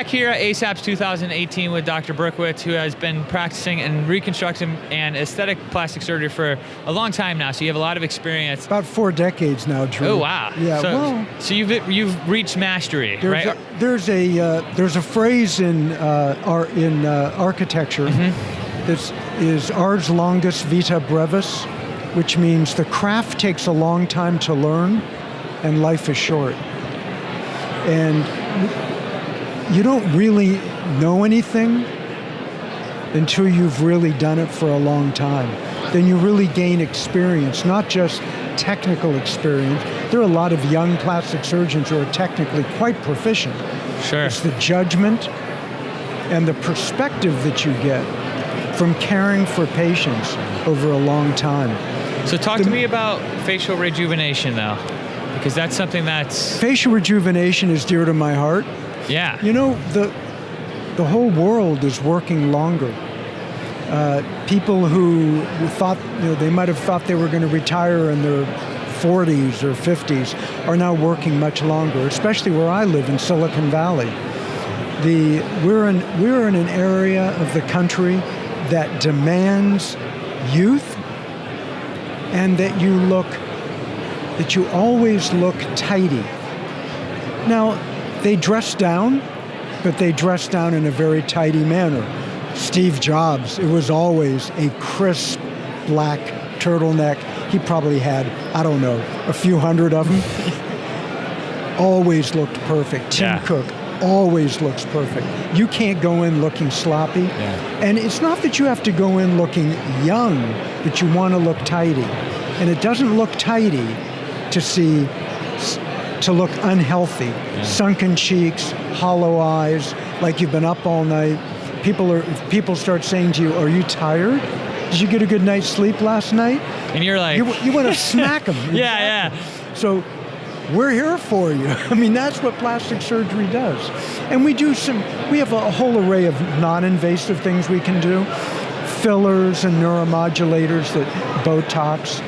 back here at ASAP's 2018 with Dr. Berkowitz, who has been practicing in reconstructive and aesthetic plastic surgery for a long time now. So you have a lot of experience. About 4 decades now, Drew. Oh wow! Yeah. So you've reached mastery, right? There's a phrase in architecture that is ars longus vita brevis, which means the craft takes a long time to learn, and life is short. And you don't really know anything until you've really done it for a long time. Then you really gain experience, not just technical experience. There are a lot of young plastic surgeons who are technically quite proficient. Sure. It's the judgment and the perspective that you get from caring for patients over a long time. So talk to me about facial rejuvenation, though, because that's something that's... Facial rejuvenation is dear to my heart. Yeah. You know, the whole world is working longer. People who thought, they might have thought they were going to retire in their 40s or 50s are now working much longer, especially where I live in Silicon Valley. We're in an area of the country that demands youth, and that you always look tidy. Now, they dress down, but they dress down in a very tidy manner. Steve Jobs, it was always a crisp black turtleneck. He probably had, I don't know, a few hundred of them. Always looked perfect. Tim Cook always looks perfect. You can't go in looking sloppy. Yeah. And it's not that you have to go in looking young, but you want to look tidy. And it doesn't look tidy to look unhealthy. Yeah. Sunken cheeks, hollow eyes, like you've been up all night. People start saying to you, "Are you tired? Did you get a good night's sleep last night?" And you're like... You want to smack them. Yeah. So we're here for you. I mean, that's what plastic surgery does. And we have a whole array of non-invasive things we can do. Fillers and neuromodulators, that Botox,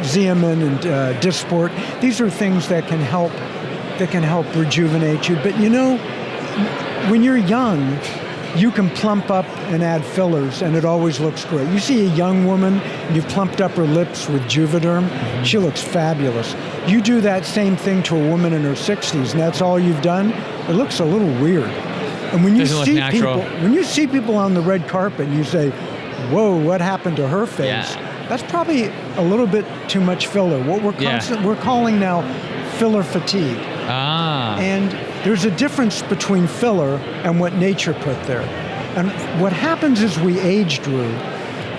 Xeomin and Dysport. These are things that can help rejuvenate you. But when you're young, you can plump up and add fillers, and it always looks great. You see a young woman, and you've plumped up her lips with Juvederm, she looks fabulous. You do that same thing to a woman in her 60s, and that's all you've done, it looks a little weird. And when you see people on the red carpet, and you say, "Whoa, what happened to her face?" Yeah. That's probably a little bit too much filler. What we're calling now filler fatigue. And there's a difference between filler and what nature put there. And what happens as we age, Drew,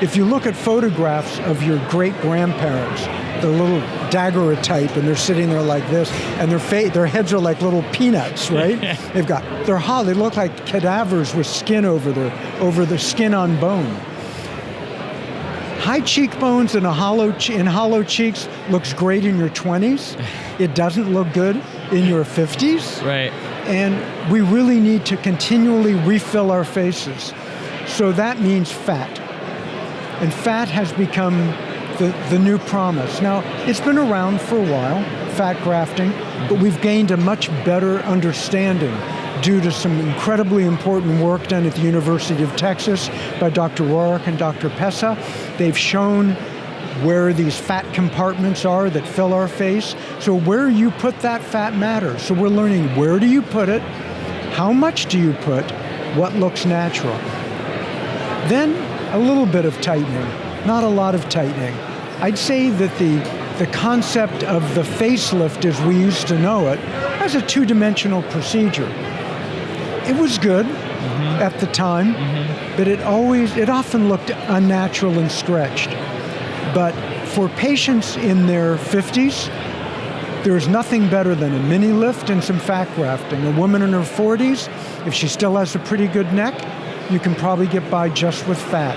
if you look at photographs of your great-grandparents, the little daguerreotype, and they're sitting there like this, and their heads are like little peanuts, right? They look like cadavers with skin over the skin on bone. High cheekbones and hollow cheeks looks great in your 20s. It doesn't look good in your 50s. Right. And we really need to continually refill our faces. So that means fat. And fat has become the new promise. Now, it's been around for a while, fat grafting, but we've gained a much better understanding due to some incredibly important work done at the University of Texas by Dr. Roark and Dr. Pessa. They've shown where these fat compartments are that fill our face. So where you put that fat matters. So we're learning, where do you put it? How much do you put? What looks natural? Then a little bit of tightening, not a lot of tightening. I'd say that the concept of the facelift as we used to know it as a two-dimensional procedure. It was good at the time, but it often looked unnatural and stretched. But for patients in their 50s, there's nothing better than a mini lift and some fat grafting. A woman in her 40s, if she still has a pretty good neck, you can probably get by just with fat.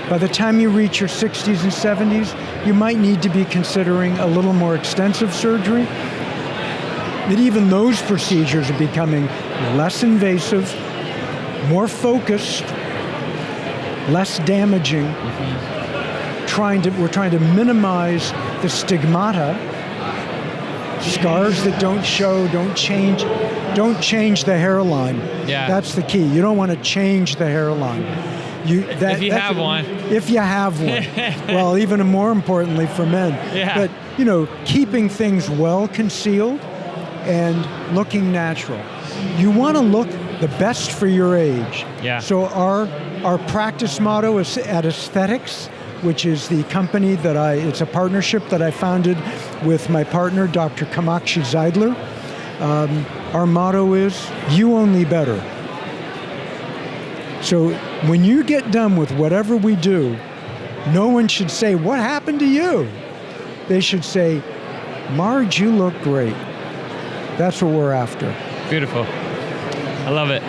By the time you reach your 60s and 70s, you might need to be considering a little more extensive surgery. But even those procedures are becoming less invasive, more focused, less damaging. We're trying to minimize the stigmata Scars that don't show, don't change the hairline. Yeah. That's the key. You don't want to change the hairline. If you have one. If you have one. Well, even more importantly for men. Yeah. But, keeping things well concealed and looking natural. You want to look the best for your age. Yeah. So our practice motto is at Aesthetics, which is the company it's a partnership that I founded with my partner, Dr. Kamakshi Zeidler. Our motto is, you only better. So when you get done with whatever we do, no one should say, what happened to you? They should say, Marge, you look great. That's what we're after. Beautiful. I love it.